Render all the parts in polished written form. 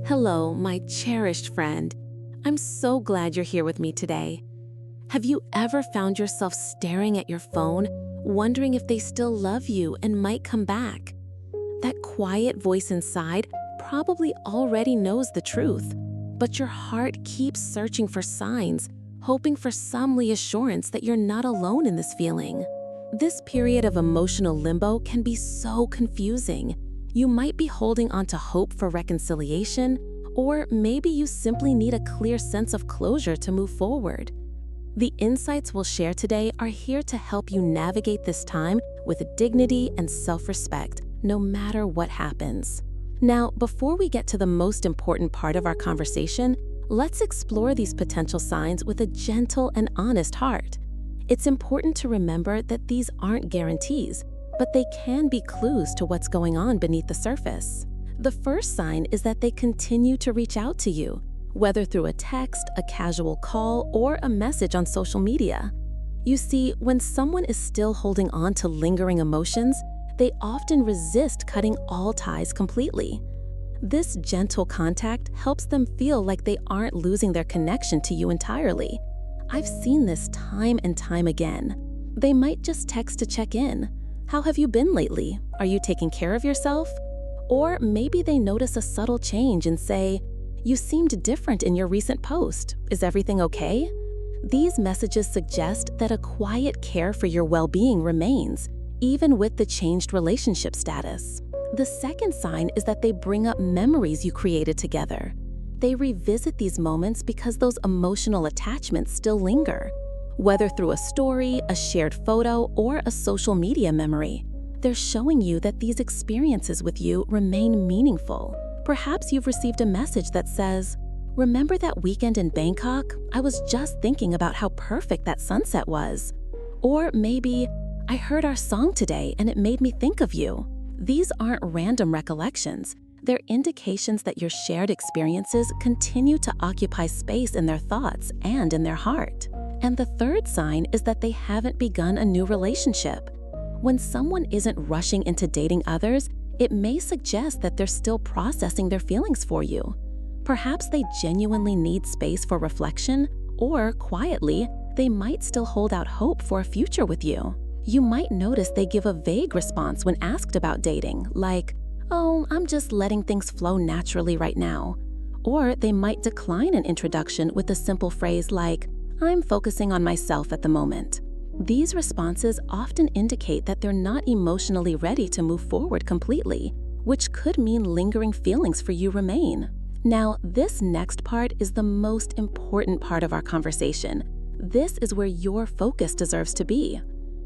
Hello, my cherished friend. I'm so glad you're here with me today. Have you ever found yourself staring at your phone, wondering if they still love you and might come back? That quiet voice inside probably already knows the truth, but your heart keeps searching for signs, hoping for some reassurance that you're not alone in this feeling. This period of emotional limbo can be so confusing. You might be holding on to hope for reconciliation, or maybe you simply need a clear sense of closure to move forward. The insights we'll share today are here to help you navigate this time with dignity and self-respect, no matter what happens. Now, before we get to the most important part of our conversation, let's explore these potential signs with a gentle and honest heart. It's important to remember that these aren't guarantees, but they can be clues to what's going on beneath the surface. The first sign is that they continue to reach out to you, whether through a text, a casual call, or a message on social media. You see, when someone is still holding on to lingering emotions, they often resist cutting all ties completely. This gentle contact helps them feel like they aren't losing their connection to you entirely. I've seen this time and time again. They might just text to check in. How have you been lately? Are you taking care of yourself? Or maybe they notice a subtle change and say, "You seemed different in your recent post. Is everything okay?" These messages suggest that a quiet care for your well-being remains, even with the changed relationship status. The second sign is that they bring up memories you created together. They revisit these moments because those emotional attachments still linger. Whether through a story, a shared photo, or a social media memory, they're showing you that these experiences with you remain meaningful. Perhaps you've received a message that says, "Remember that weekend in Bangkok? I was just thinking about how perfect that sunset was." Or maybe, "I heard our song today and it made me think of you." These aren't random recollections. They're indications that your shared experiences continue to occupy space in their thoughts and in their heart. And the third sign is that they haven't begun a new relationship. When someone isn't rushing into dating others, it may suggest that they're still processing their feelings for you. Perhaps they genuinely need space for reflection, or quietly, they might still hold out hope for a future with you. You might notice they give a vague response when asked about dating, like, "Oh, I'm just letting things flow naturally right now." Or they might decline an introduction with a simple phrase like, "I'm focusing on myself at the moment." These responses often indicate that they're not emotionally ready to move forward completely, which could mean lingering feelings for you remain. Now, this next part is the most important part of our conversation. This is where your focus deserves to be.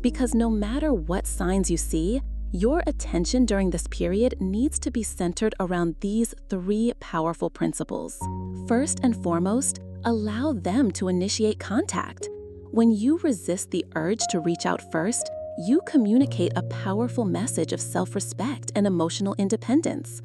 Because no matter what signs you see, your attention during this period needs to be centered around these three powerful principles. First and foremost, allow them to initiate contact. When you resist the urge to reach out first, you communicate a powerful message of self-respect and emotional independence.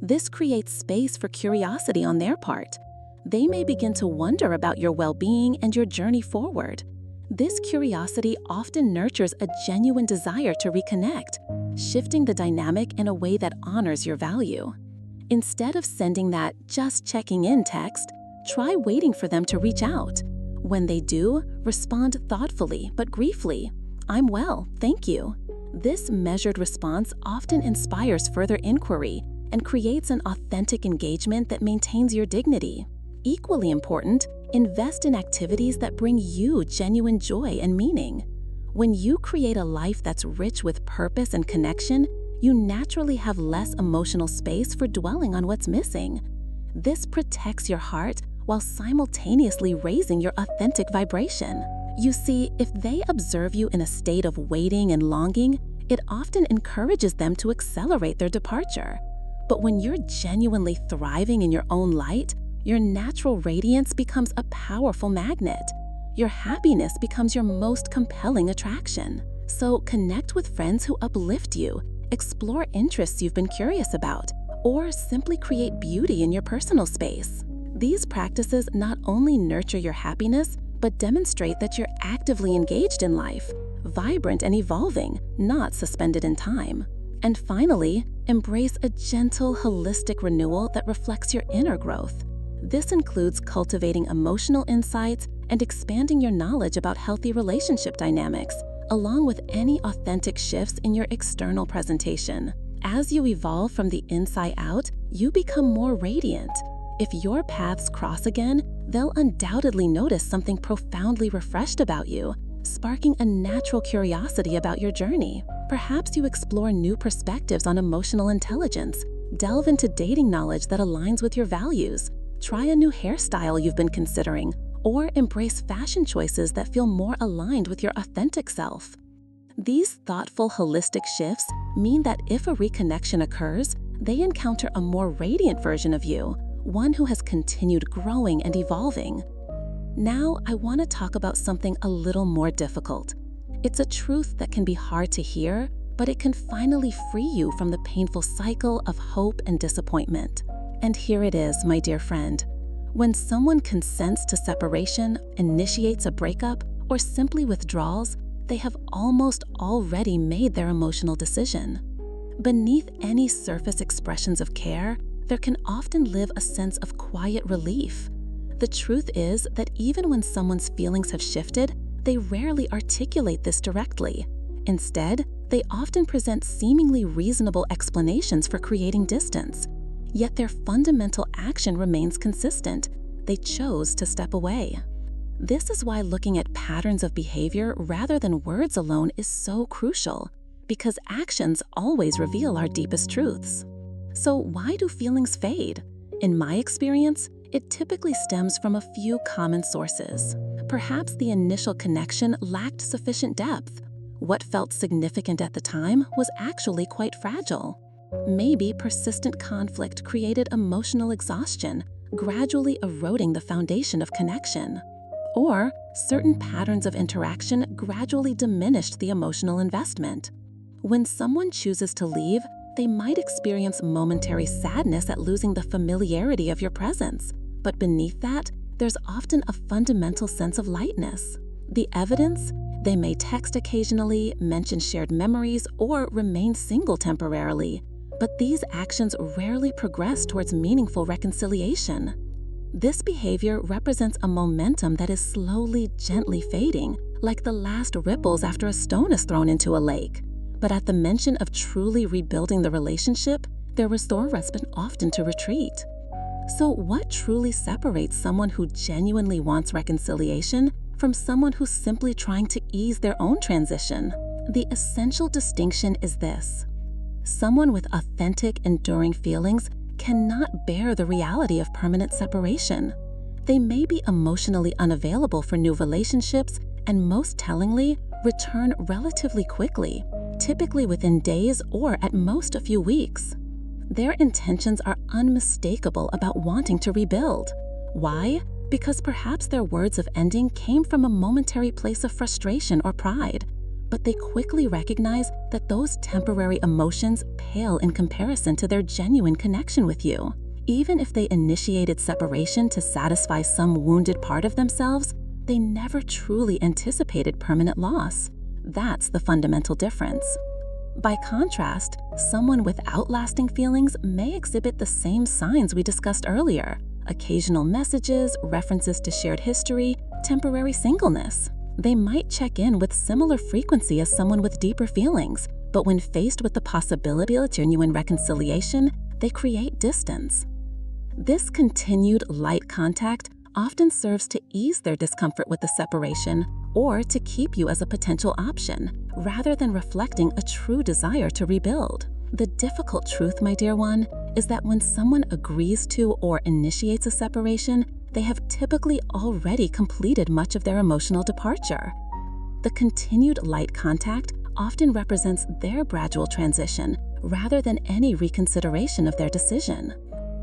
This creates space for curiosity on their part. They may begin to wonder about your well-being and your journey forward. This curiosity often nurtures a genuine desire to reconnect, shifting the dynamic in a way that honors your value. Instead of sending that "just checking in" text, try waiting for them to reach out. When they do, respond thoughtfully but briefly. "I'm well, thank you." This measured response often inspires further inquiry and creates an authentic engagement that maintains your dignity. Equally important, invest in activities that bring you genuine joy and meaning. When you create a life that's rich with purpose and connection, you naturally have less emotional space for dwelling on what's missing. This protects your heart while simultaneously raising your authentic vibration. You see, if they observe you in a state of waiting and longing, it often encourages them to accelerate their departure. But when you're genuinely thriving in your own light, your natural radiance becomes a powerful magnet. Your happiness becomes your most compelling attraction. So connect with friends who uplift you, explore interests you've been curious about, or simply create beauty in your personal space. These practices not only nurture your happiness, but demonstrate that you're actively engaged in life, vibrant and evolving, not suspended in time. And finally, embrace a gentle, holistic renewal that reflects your inner growth. This includes cultivating emotional insights and expanding your knowledge about healthy relationship dynamics, along with any authentic shifts in your external presentation. As you evolve from the inside out, you become more radiant. If your paths cross again, they'll undoubtedly notice something profoundly refreshed about you, sparking a natural curiosity about your journey. Perhaps you explore new perspectives on emotional intelligence, delve into dating knowledge that aligns with your values, try a new hairstyle you've been considering, or embrace fashion choices that feel more aligned with your authentic self. These thoughtful, holistic shifts mean that if a reconnection occurs, they encounter a more radiant version of you, one who has continued growing and evolving. Now, I want to talk about something a little more difficult. It's a truth that can be hard to hear, but it can finally free you from the painful cycle of hope and disappointment. And here it is, my dear friend. When someone consents to separation, initiates a breakup, or simply withdraws, they have almost already made their emotional decision. Beneath any surface expressions of care, there can often live a sense of quiet relief. The truth is that even when someone's feelings have shifted, they rarely articulate this directly. Instead, they often present seemingly reasonable explanations for creating distance. Yet their fundamental action remains consistent. They chose to step away. This is why looking at patterns of behavior rather than words alone is so crucial, because actions always reveal our deepest truths. So why do feelings fade? In my experience, it typically stems from a few common sources. Perhaps the initial connection lacked sufficient depth. What felt significant at the time was actually quite fragile. Maybe persistent conflict created emotional exhaustion, gradually eroding the foundation of connection. Or certain patterns of interaction gradually diminished the emotional investment. When someone chooses to leave, they might experience momentary sadness at losing the familiarity of your presence. But beneath that, there's often a fundamental sense of lightness. The evidence? They may text occasionally, mention shared memories, or remain single temporarily. But these actions rarely progress towards meaningful reconciliation. This behavior represents a momentum that is slowly, gently fading, like the last ripples after a stone is thrown into a lake. But at the mention of truly rebuilding the relationship, there restores often to retreat. So what truly separates someone who genuinely wants reconciliation from someone who's simply trying to ease their own transition? The essential distinction is this. Someone with authentic, enduring feelings cannot bear the reality of permanent separation. They may be emotionally unavailable for new relationships and, most tellingly, return relatively quickly, typically within days or at most a few weeks. Their intentions are unmistakable about wanting to rebuild. Why? Because perhaps their words of ending came from a momentary place of frustration or pride, but they quickly recognize that those temporary emotions pale in comparison to their genuine connection with you. Even if they initiated separation to satisfy some wounded part of themselves, they never truly anticipated permanent loss. That's the fundamental difference. By contrast, someone without lasting feelings may exhibit the same signs we discussed earlier: occasional messages, references to shared history, temporary singleness. They might check in with similar frequency as someone with deeper feelings, but when faced with the possibility of genuine reconciliation, they create distance. This continued light contact often serves to ease their discomfort with the separation or to keep you as a potential option, rather than reflecting a true desire to rebuild. The difficult truth, my dear one, is that when someone agrees to or initiates a separation, they have typically already completed much of their emotional departure. The continued light contact often represents their gradual transition rather than any reconsideration of their decision.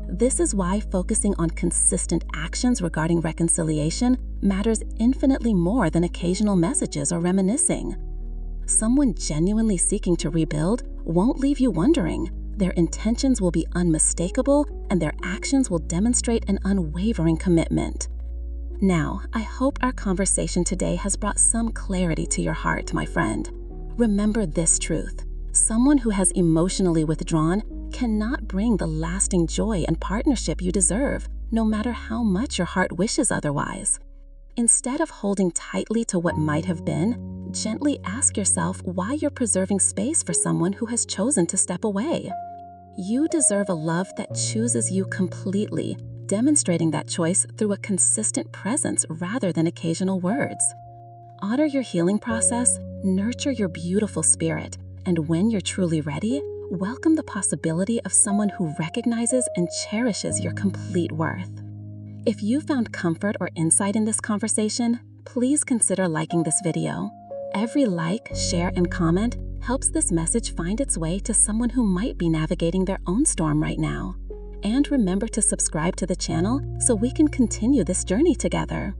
This is why focusing on consistent actions regarding reconciliation matters infinitely more than occasional messages or reminiscing. Someone genuinely seeking to rebuild won't leave you wondering. Their intentions will be unmistakable, and their actions will demonstrate an unwavering commitment. Now, I hope our conversation today has brought some clarity to your heart, my friend. Remember this truth: Someone who has emotionally withdrawn cannot bring the lasting joy and partnership you deserve, no matter how much your heart wishes otherwise. Instead of holding tightly to what might have been, gently ask yourself why you're preserving space for someone who has chosen to step away. You deserve a love that chooses you completely, demonstrating that choice through a consistent presence rather than occasional words. Honor your healing process, nurture your beautiful spirit, and when you're truly ready, welcome the possibility of someone who recognizes and cherishes your complete worth. If you found comfort or insight in this conversation, please consider liking this video. Every like, share, and comment helps this message find its way to someone who might be navigating their own storm right now. And remember to subscribe to the channel so we can continue this journey together.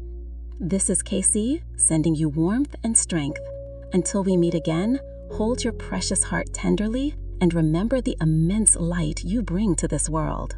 This is KC, sending you warmth and strength. Until we meet again, hold your precious heart tenderly and remember the immense light you bring to this world.